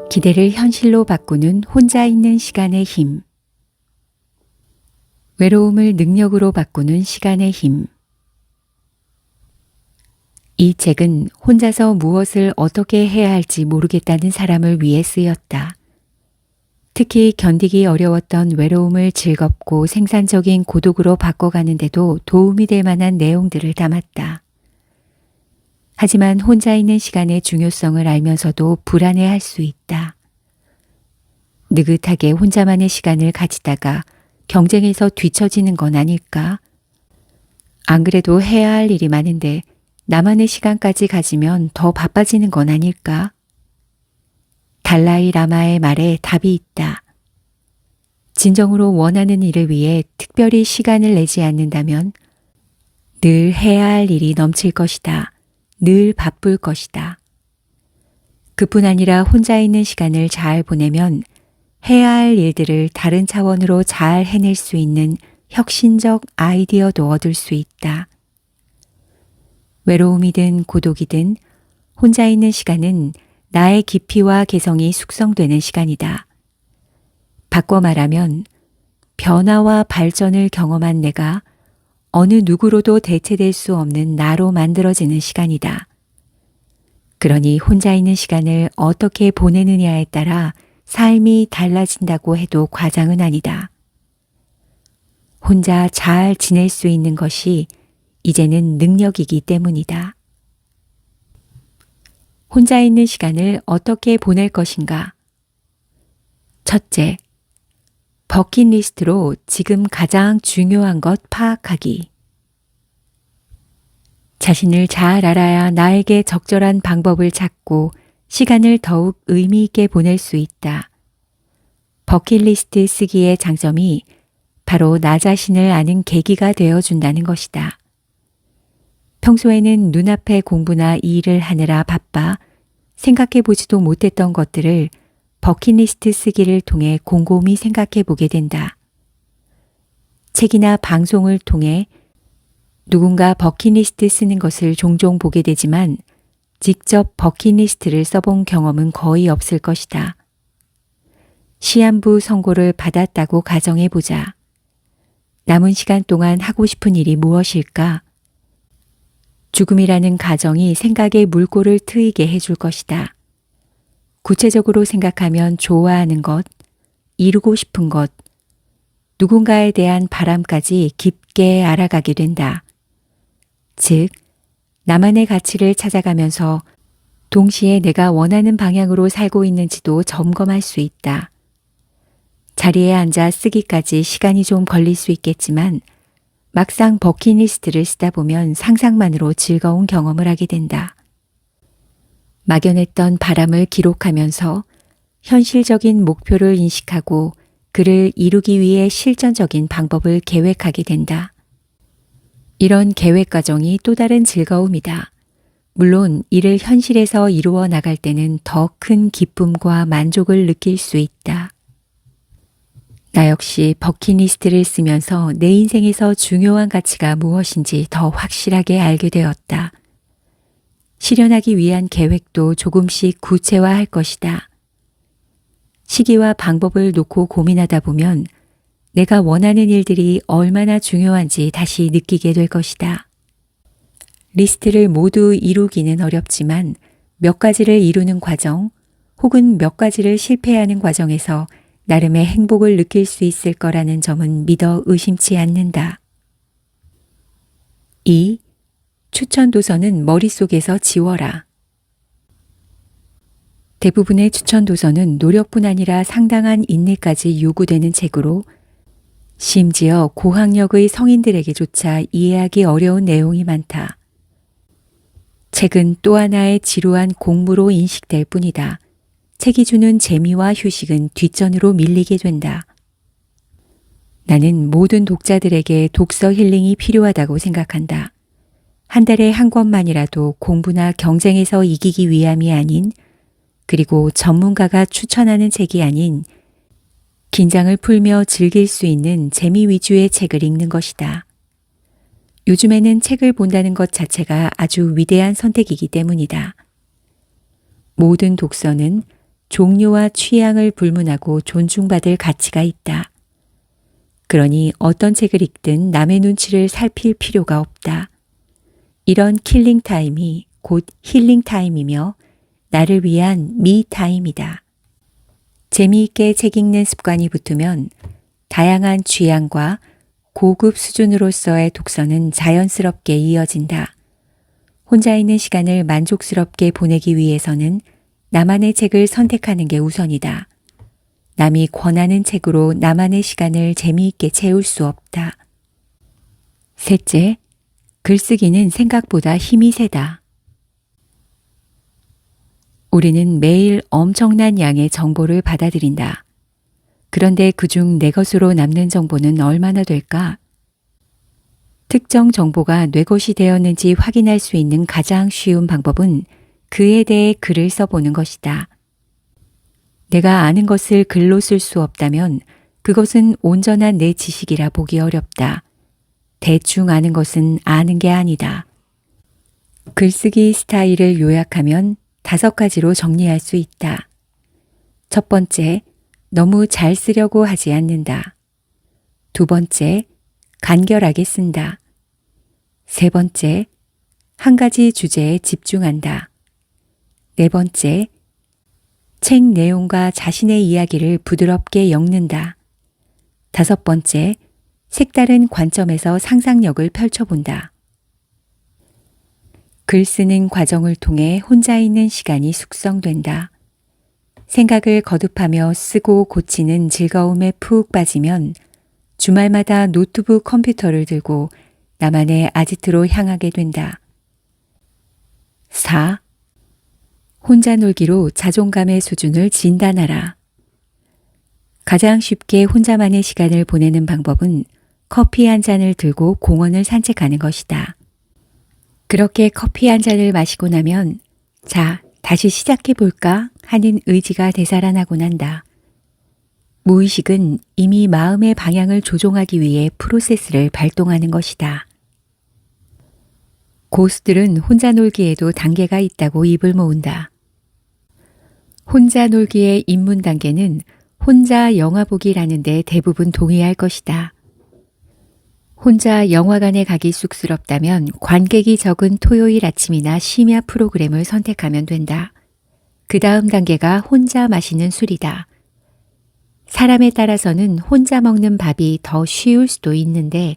기대를 현실로 바꾸는 혼자 있는 시간의 힘. 외로움을 능력으로 바꾸는 시간의 힘. 이 책은 혼자서 무엇을 어떻게 해야 할지 모르겠다는 사람을 위해 쓰였다. 특히 견디기 어려웠던 외로움을 즐겁고 생산적인 고독으로 바꿔가는데도 도움이 될 만한 내용들을 담았다. 하지만 혼자 있는 시간의 중요성을 알면서도 불안해할 수 있다. 느긋하게 혼자만의 시간을 가지다가 경쟁에서 뒤처지는 건 아닐까? 안 그래도 해야 할 일이 많은데 나만의 시간까지 가지면 더 바빠지는 건 아닐까? 달라이 라마의 말에 답이 있다. 진정으로 원하는 일을 위해 특별히 시간을 내지 않는다면 늘 해야 할 일이 넘칠 것이다. 늘 바쁠 것이다. 그뿐 아니라 혼자 있는 시간을 잘 보내면 해야 할 일들을 다른 차원으로 잘 해낼 수 있는 혁신적 아이디어도 얻을 수 있다. 외로움이든 고독이든 혼자 있는 시간은 나의 깊이와 개성이 숙성되는 시간이다. 바꿔 말하면 변화와 발전을 경험한 내가 어느 누구로도 대체될 수 없는 나로 만들어지는 시간이다. 그러니 혼자 있는 시간을 어떻게 보내느냐에 따라 삶이 달라진다고 해도 과장은 아니다. 혼자 잘 지낼 수 있는 것이 이제는 능력이기 때문이다. 혼자 있는 시간을 어떻게 보낼 것인가? 첫째, 버킷리스트로 지금 가장 중요한 것 파악하기. 자신을 잘 알아야 나에게 적절한 방법을 찾고 시간을 더욱 의미 있게 보낼 수 있다. 버킷리스트 쓰기의 장점이 바로 나 자신을 아는 계기가 되어준다는 것이다. 평소에는 눈앞의 공부나 일을 하느라 바빠 생각해보지도 못했던 것들을 버킷리스트 쓰기를 통해 곰곰이 생각해 보게 된다. 책이나 방송을 통해 누군가 버킷리스트 쓰는 것을 종종 보게 되지만 직접 버킷리스트를 써본 경험은 거의 없을 것이다. 시한부 선고를 받았다고 가정해 보자. 남은 시간 동안 하고 싶은 일이 무엇일까? 죽음이라는 가정이 생각에 물꼬를 트이게 해줄 것이다. 구체적으로 생각하면 좋아하는 것, 이루고 싶은 것, 누군가에 대한 바람까지 깊게 알아가게 된다. 즉, 나만의 가치를 찾아가면서 동시에 내가 원하는 방향으로 살고 있는지도 점검할 수 있다. 자리에 앉아 쓰기까지 시간이 좀 걸릴 수 있겠지만 막상 버킷리스트를 쓰다 보면 상상만으로 즐거운 경험을 하게 된다. 막연했던 바람을 기록하면서 현실적인 목표를 인식하고 그를 이루기 위해 실전적인 방법을 계획하게 된다. 이런 계획 과정이 또 다른 즐거움이다. 물론 이를 현실에서 이루어 나갈 때는 더 큰 기쁨과 만족을 느낄 수 있다. 나 역시 버킷리스트를 쓰면서 내 인생에서 중요한 가치가 무엇인지 더 확실하게 알게 되었다. 실현하기 위한 계획도 조금씩 구체화할 것이다. 시기와 방법을 놓고 고민하다 보면 내가 원하는 일들이 얼마나 중요한지 다시 느끼게 될 것이다. 리스트를 모두 이루기는 어렵지만 몇 가지를 이루는 과정 혹은 몇 가지를 실패하는 과정에서 나름의 행복을 느낄 수 있을 거라는 점은 믿어 의심치 않는다. 2. 추천 도서는 머릿속에서 지워라. 대부분의 추천 도서는 노력뿐 아니라 상당한 인내까지 요구되는 책으로 심지어 고학력의 성인들에게조차 이해하기 어려운 내용이 많다. 책은 또 하나의 지루한 공부로 인식될 뿐이다. 책이 주는 재미와 휴식은 뒷전으로 밀리게 된다. 나는 모든 독자들에게 독서 힐링이 필요하다고 생각한다. 한 달에 한 권만이라도 공부나 경쟁에서 이기기 위함이 아닌, 그리고 전문가가 추천하는 책이 아닌 긴장을 풀며 즐길 수 있는 재미 위주의 책을 읽는 것이다. 요즘에는 책을 본다는 것 자체가 아주 위대한 선택이기 때문이다. 모든 독서는 종류와 취향을 불문하고 존중받을 가치가 있다. 그러니 어떤 책을 읽든 남의 눈치를 살필 필요가 없다. 이런 킬링 타임이 곧 힐링 타임이며 나를 위한 미 타임이다. 재미있게 책 읽는 습관이 붙으면 다양한 취향과 고급 수준으로서의 독서는 자연스럽게 이어진다. 혼자 있는 시간을 만족스럽게 보내기 위해서는 나만의 책을 선택하는 게 우선이다. 남이 권하는 책으로 나만의 시간을 재미있게 채울 수 없다. 셋째, 글쓰기는 생각보다 힘이 세다. 우리는 매일 엄청난 양의 정보를 받아들인다. 그런데 그중 내 것으로 남는 정보는 얼마나 될까? 특정 정보가 내 것이 되었는지 확인할 수 있는 가장 쉬운 방법은 그에 대해 글을 써보는 것이다. 내가 아는 것을 글로 쓸 수 없다면 그것은 온전한 내 지식이라 보기 어렵다. 대충 아는 것은 아는 게 아니다. 글쓰기 스타일을 요약하면 5가지로 정리할 수 있다. 첫 번째, 너무 잘 쓰려고 하지 않는다. 두 번째, 간결하게 쓴다. 세 번째, 한 가지 주제에 집중한다. 네 번째, 책 내용과 자신의 이야기를 부드럽게 엮는다. 다섯 번째, 색다른 관점에서 상상력을 펼쳐본다. 글 쓰는 과정을 통해 혼자 있는 시간이 숙성된다. 생각을 거듭하며 쓰고 고치는 즐거움에 푹 빠지면 주말마다 노트북 컴퓨터를 들고 나만의 아지트로 향하게 된다. 4. 혼자 놀기로 자존감의 수준을 진단하라. 가장 쉽게 혼자만의 시간을 보내는 방법은 커피 한 잔을 들고 공원을 산책하는 것이다. 그렇게 커피 한 잔을 마시고 나면 자, 다시 시작해볼까 하는 의지가 되살아나곤 한다. 무의식은 이미 마음의 방향을 조종하기 위해 프로세스를 발동하는 것이다. 고수들은 혼자 놀기에도 단계가 있다고 입을 모은다. 혼자 놀기의 입문 단계는 혼자 영화 보기라는 데 대부분 동의할 것이다. 혼자 영화관에 가기 쑥스럽다면 관객이 적은 토요일 아침이나 심야 프로그램을 선택하면 된다. 그 다음 단계가 혼자 마시는 술이다. 사람에 따라서는 혼자 먹는 밥이 더 쉬울 수도 있는데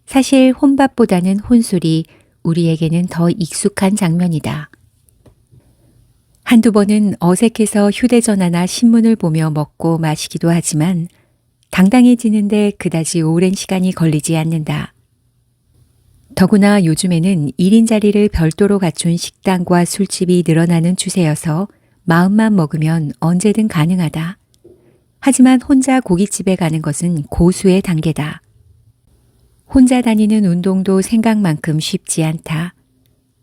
사실 혼밥보다는 혼술이 우리에게는 더 익숙한 장면이다. 한두 번은 어색해서 휴대전화나 신문을 보며 먹고 마시기도 하지만 당당해지는데 그다지 오랜 시간이 걸리지 않는다. 더구나 요즘에는 1인 자리를 별도로 갖춘 식당과 술집이 늘어나는 추세여서 마음만 먹으면 언제든 가능하다. 하지만 혼자 고깃집에 가는 것은 고수의 단계다. 혼자 다니는 운동도 생각만큼 쉽지 않다.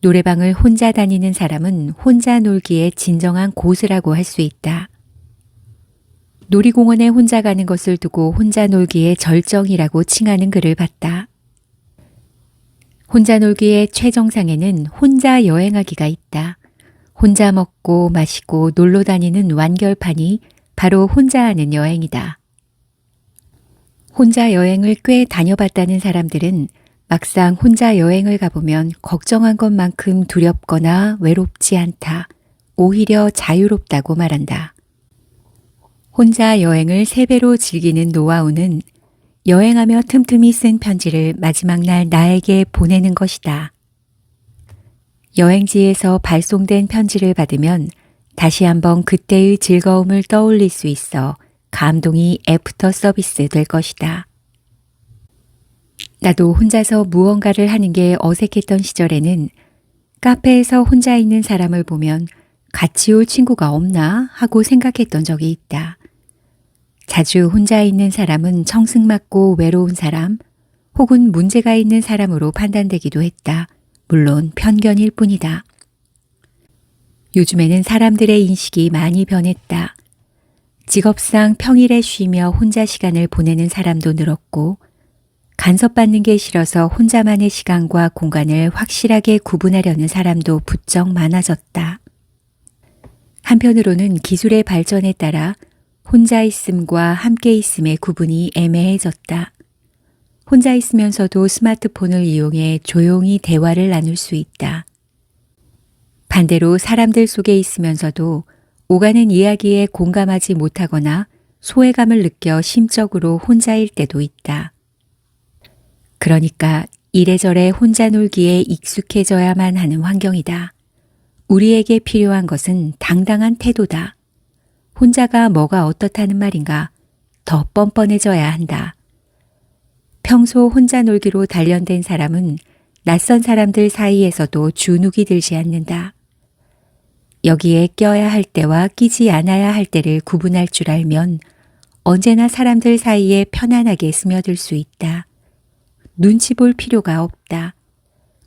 노래방을 혼자 다니는 사람은 혼자 놀기에 진정한 고수라고 할 수 있다. 놀이공원에 혼자 가는 것을 두고 혼자 놀기의 절정이라고 칭하는 글을 봤다. 혼자 놀기의 최정상에는 혼자 여행하기가 있다. 혼자 먹고 마시고 놀러 다니는 완결판이 바로 혼자 하는 여행이다. 혼자 여행을 꽤 다녀봤다는 사람들은 막상 혼자 여행을 가보면 걱정한 것만큼 두렵거나 외롭지 않다. 오히려 자유롭다고 말한다. 혼자 여행을 3배로 즐기는 노하우는 여행하며 틈틈이 쓴 편지를 마지막 날 나에게 보내는 것이다. 여행지에서 발송된 편지를 받으면 다시 한번 그때의 즐거움을 떠올릴 수 있어 감동이 애프터 서비스 될 것이다. 나도 혼자서 무언가를 하는 게 어색했던 시절에는 카페에서 혼자 있는 사람을 보면 같이 올 친구가 없나 하고 생각했던 적이 있다. 자주 혼자 있는 사람은 청승맞고 외로운 사람 혹은 문제가 있는 사람으로 판단되기도 했다. 물론 편견일 뿐이다. 요즘에는 사람들의 인식이 많이 변했다. 직업상 평일에 쉬며 혼자 시간을 보내는 사람도 늘었고 간섭받는 게 싫어서 혼자만의 시간과 공간을 확실하게 구분하려는 사람도 부쩍 많아졌다. 한편으로는 기술의 발전에 따라 혼자 있음과 함께 있음의 구분이 애매해졌다. 혼자 있으면서도 스마트폰을 이용해 조용히 대화를 나눌 수 있다. 반대로 사람들 속에 있으면서도 오가는 이야기에 공감하지 못하거나 소외감을 느껴 심적으로 혼자일 때도 있다. 그러니까 이래저래 혼자 놀기에 익숙해져야만 하는 환경이다. 우리에게 필요한 것은 당당한 태도다. 혼자가 뭐가 어떻다는 말인가 더 뻔뻔해져야 한다. 평소 혼자 놀기로 단련된 사람은 낯선 사람들 사이에서도 주눅이 들지 않는다. 여기에 껴야 할 때와 끼지 않아야 할 때를 구분할 줄 알면 언제나 사람들 사이에 편안하게 스며들 수 있다. 눈치 볼 필요가 없다.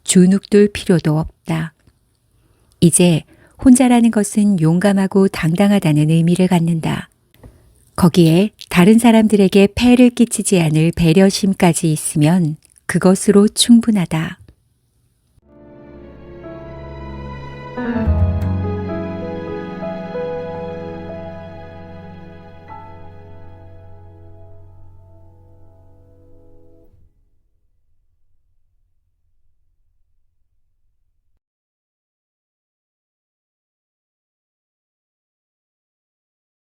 주눅 들 필요도 없다. 이제 혼자라는 것은 용감하고 당당하다는 의미를 갖는다. 거기에 다른 사람들에게 폐를 끼치지 않을 배려심까지 있으면 그것으로 충분하다.